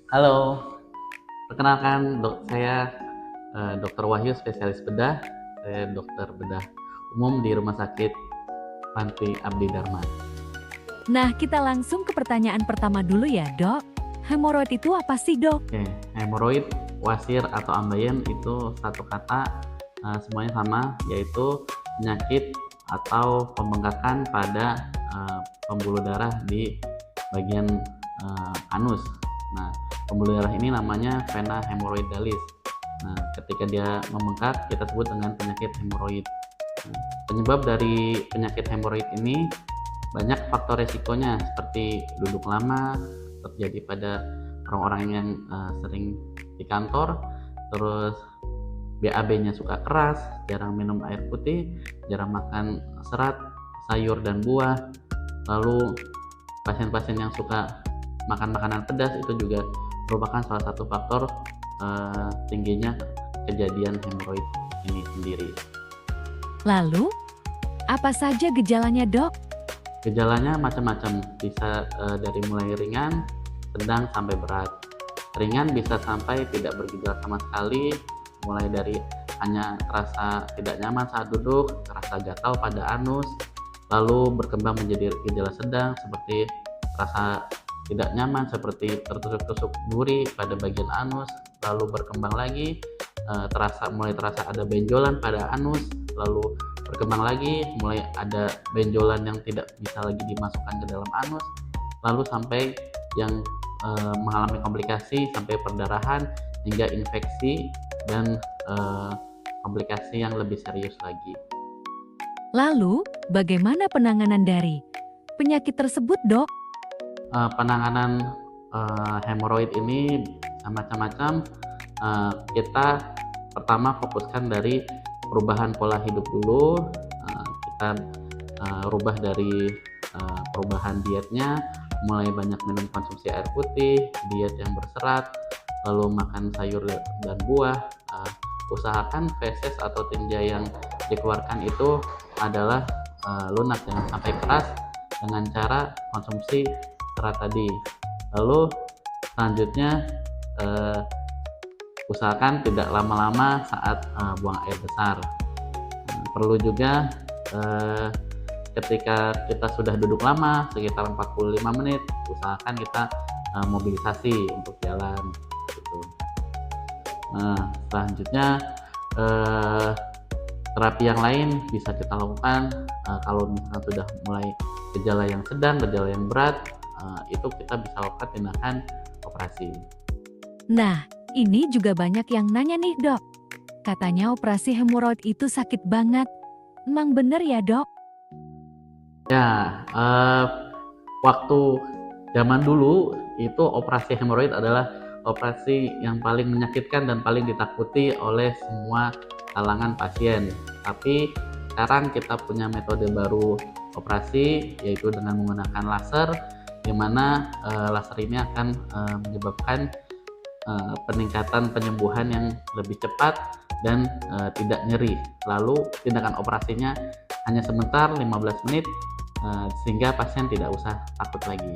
Halo, perkenalkan saya Dr. Wahyu, spesialis bedah. Saya dokter bedah umum di Rumah Sakit Panti Abdi Dharma. Nah, kita langsung ke pertanyaan pertama dulu ya, Dok. Hemoroid itu apa sih, Dok? Oke, hemoroid, wasir atau ambeien itu satu kata, semuanya sama, yaitu penyakit atau pembengkakan pada pembuluh darah di bagian anus. Nah, pembuluh darah ini namanya vena hemoroidalis. Nah, ketika dia membengkak, kita sebut dengan penyakit hemoroid. Nah, penyebab dari penyakit hemoroid ini banyak faktor resikonya, seperti duduk lama, terjadi pada orang-orang yang sering di kantor, terus BAB-nya suka keras, jarang minum air putih, jarang makan serat, sayur dan buah. Lalu pasien-pasien yang suka makan makanan pedas itu juga merupakan salah satu faktor tingginya kejadian hemoroid ini sendiri. Lalu, apa saja gejalanya, Dok? Gejalanya macam-macam, bisa dari mulai ringan, sedang sampai berat. Ringan bisa sampai tidak bergejala sama sekali, mulai dari hanya terasa tidak nyaman saat duduk, rasa gatal pada anus, lalu berkembang menjadi gejala sedang seperti rasa tidak nyaman seperti tertusuk-tusuk duri pada bagian anus, lalu berkembang lagi mulai terasa ada benjolan pada anus, lalu berkembang lagi mulai ada benjolan yang tidak bisa lagi dimasukkan ke dalam anus, lalu sampai yang mengalami komplikasi sampai perdarahan hingga infeksi dan komplikasi yang lebih serius lagi. Lalu, bagaimana penanganan dari penyakit tersebut, Dok? Penanganan hemoroid ini macam-macam. Kita pertama fokuskan dari perubahan pola hidup dulu. Kita rubah dari perubahan dietnya, mulai banyak minum konsumsi air putih, diet yang berserat, lalu makan sayur dan buah. Usahakan feses atau tinja yang dikeluarkan itu adalah lunak, jangan sampai keras, dengan cara konsumsi serat tadi. Lalu selanjutnya usahakan tidak lama-lama saat buang air besar. Perlu juga ketika kita sudah duduk lama sekitar 45 menit, usahakan kita mobilisasi untuk jalan gitu. Nah, selanjutnya terapi yang lain bisa kita lakukan kalau misalkan sudah mulai gejala yang sedang, gejala yang berat, itu kita bisa lakukan tindakan operasi. Nah, ini juga banyak yang nanya nih, Dok. Katanya operasi hemoroid itu sakit banget. Emang bener ya, Dok? Ya, waktu zaman dulu itu operasi hemoroid adalah operasi yang paling menyakitkan dan paling ditakuti oleh semua kalangan pasien. Tapi sekarang kita punya metode baru operasi, yaitu dengan menggunakan laser, di mana laser ini akan menyebabkan peningkatan penyembuhan yang lebih cepat dan tidak nyeri. Lalu tindakan operasinya hanya sebentar, 15 menit, sehingga pasien tidak usah takut lagi.